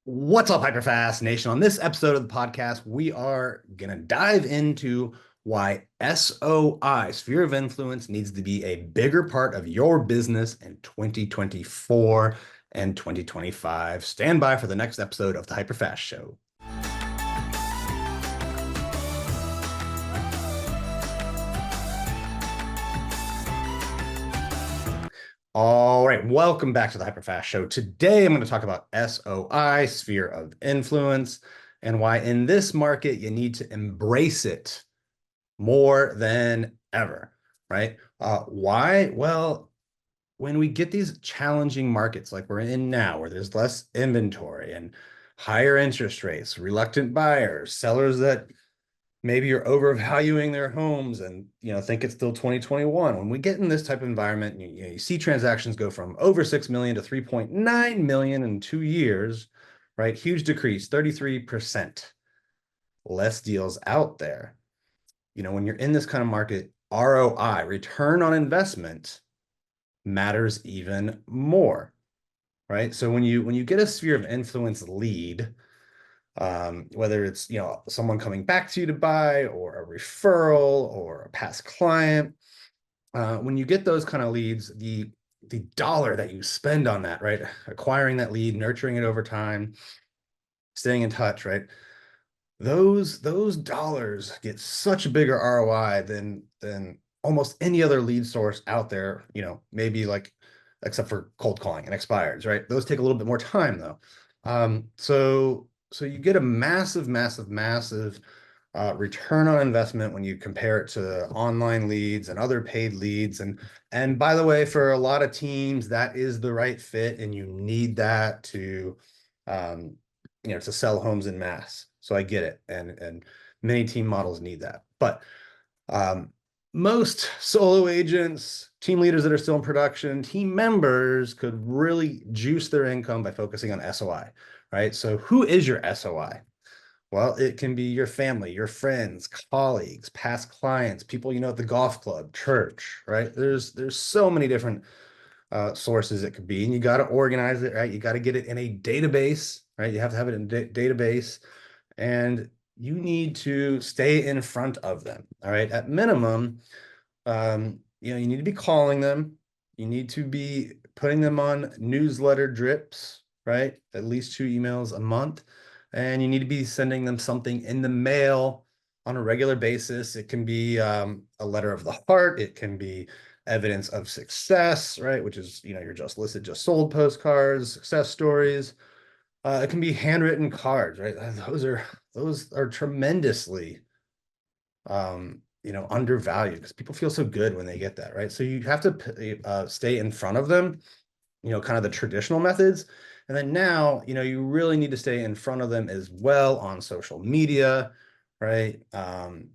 What's up, HyperFast Nation? On this episode of the podcast, we are going to dive into why SOI, sphere of influence, needs to be a bigger part of your business in 2024 and 2025. Stand by for the next episode of the HyperFast Show. All right, welcome back to the HyperFast Show. Today, I'm going to talk about SOI, sphere of influence, and why in this market you need to embrace it more than ever, right? Why? Well, when we get these challenging markets like we're in now, where there's less inventory and higher interest rates, reluctant buyers, sellers that maybe are overvaluing their homes and think it's still 2021. When we get in this type of environment, you see transactions go from over 6 million to 3.9 million in 2 years, right? Huge decrease, 33% less deals out there. When you're in this kind of market, ROI, return on investment, matters even more, right? So when you get a sphere of influence lead, whether it's someone coming back to you to buy or a referral or a past client, when you get those kind of leads, the dollar that you spend on that, right? Acquiring that lead, nurturing it over time, staying in touch, right? Those dollars get such a bigger ROI than almost any other lead source out there, maybe like except for cold calling and expireds, right? Those take a little bit more time though. So you get a massive return on investment when you compare it to online leads and other paid leads. And by the way, for a lot of teams, that is the right fit, and you need that um, to sell homes in mass. So I get it, and many team models need that. But most solo agents, team leaders that are still in production, team members could really juice their income by focusing on SOI, right? So who is your SOI? Well, it can be your family, your friends, colleagues, past clients, people at the golf club, church, right? There's so many different sources it could be, and you got to organize it, right? You got to get it in a database, right? You have to have it in a database, and you need to stay in front of them, all right? At minimum, you need to be calling them. You need to be putting them on newsletter drips, right? At least 2 emails a month. And you need to be sending them something in the mail on a regular basis. It can be a letter of the heart. It can be evidence of success, right? Which is, your just listed, just sold postcards, success stories. It can be handwritten cards, right? Those are tremendously undervalued because people feel so good when they get that, right? So you have to stay in front of them, kind of the traditional methods. And then now, you really need to stay in front of them as well on social media, right?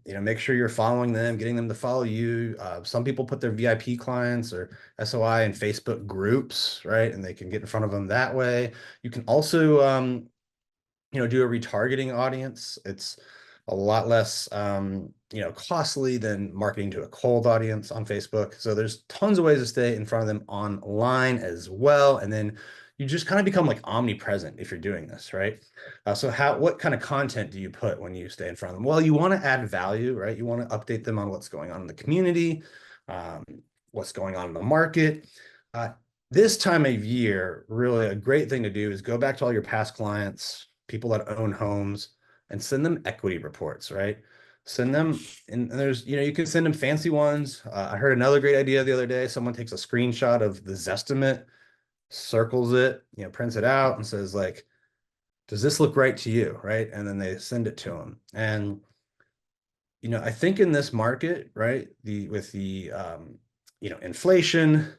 Make sure you're following them, getting them to follow you. Some people put their VIP clients or SOI in Facebook groups, right? And they can get in front of them that way. You can also, do a retargeting audience. It's a lot less, costly than marketing to a cold audience on Facebook. So there's tons of ways to stay in front of them online as well. And then you just kind of become like omnipresent if you're doing this, right? So what kind of content do you put when you stay in front of them? Well, you want to add value, right? You want to update them on what's going on in the community, um, what's going on in the market. Uh, this time of year, really a great thing to do is go back to all your past clients, people that own homes, and send them equity reports, right? Send them, and there's, you can send them fancy ones. I heard another great idea the other day. Someone takes a screenshot of the Zestimate, circles it, prints it out and says like, does this look right to you, right? And then they send it to them. And, I think in this market, right, with the inflation,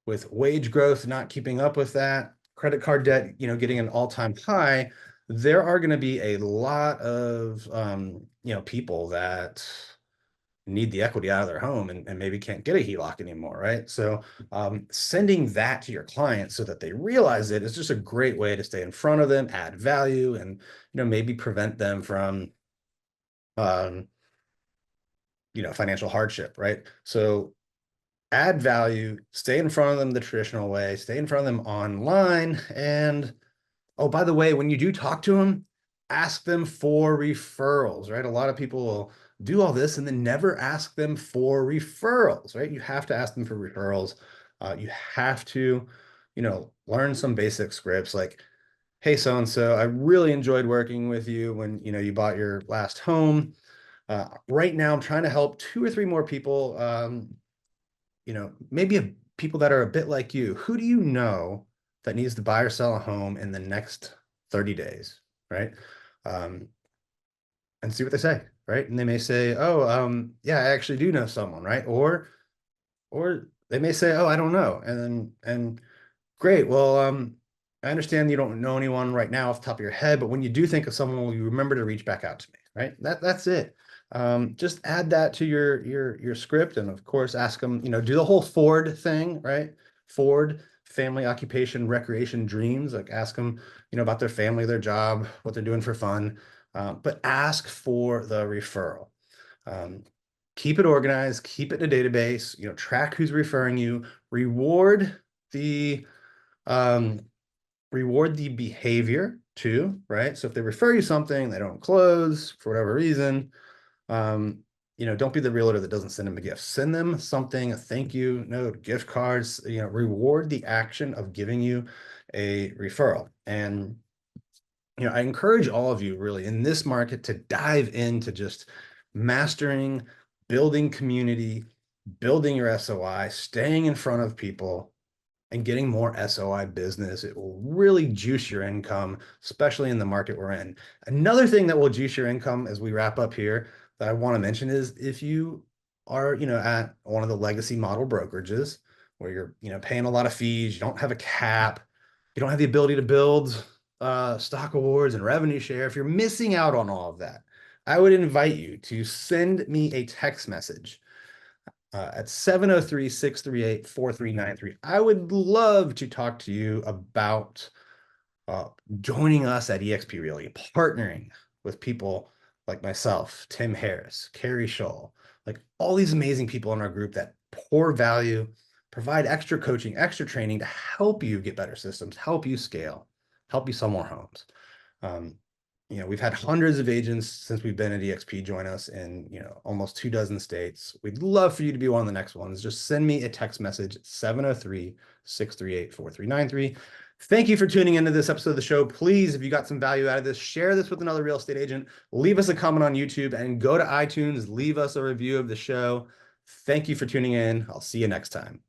with wage growth not keeping up with that, credit card debt, getting an all-time high, there are going to be a lot of people that need the equity out of their home and maybe can't get a HELOC anymore, right? So sending that to your clients so that they realize it is just a great way to stay in front of them, add value, and maybe prevent them from um, financial hardship, right? So add value, stay in front of them the traditional way, stay in front of them online, and Oh, by the way, when you do talk to them, ask them for referrals, right? A lot of people will do all this and then never ask them for referrals, right? You have to ask them for referrals. You have to, learn some basic scripts like, hey, so and so, I really enjoyed working with you when you bought your last home. Right now, I'm trying to help two or three more people. Maybe people that are a bit like you. Who do you know that needs to buy or sell a home in the next 30 days, right? Um, and see what they say, right? And they may say, "Oh, yeah, I actually do know someone," right? Or they may say, "Oh, I don't know," and great. Well, I understand you don't know anyone right now off the top of your head, but when you do think of someone, will you remember to reach back out to me, right? That's it. Just add that to your script, and of course, ask them. Do the whole Ford thing, right? Ford, family, occupation, recreation, dreams. Like ask them, about their family, their job, what they're doing for fun, but ask for the referral. Um, Keep it organized, keep it in a database. Track who's referring you, reward the um, reward the behavior too, right? So if they refer you something, they don't close for whatever reason, um, don't be the realtor that doesn't send them a gift. Send them something, a thank you note, gift cards, reward the action of giving you a referral. And, I encourage all of you really in this market to dive into just mastering, building community, building your SOI, staying in front of people, and getting more SOI business. It will really juice your income, especially in the market we're in. Another thing that will juice your income as we wrap up here that I want to mention is if you are, at one of the legacy model brokerages where you're, paying a lot of fees, you don't have a cap, you don't have the ability to build stock awards and revenue share. If you're missing out on all of that, I would invite you to send me a text message at 703-638-4393. I would love to talk to you about uh, joining us at eXp Realty, partnering with people like myself, Tim Harris, Keri Scholl, like all these amazing people in our group that pour value, provide extra coaching, extra training to help you get better systems, help you scale, help you sell more homes. Um, we've had hundreds of agents since we've been at EXP join us in, almost 24 states. We'd love for you to be one of the next ones. Just send me a text message, 703-638-4393. Thank you for tuning into this episode of the show. Please, if you got some value out of this, share this with another real estate agent. Leave us a comment on YouTube and go to iTunes. Leave us a review of the show. Thank you for tuning in. I'll see you next time.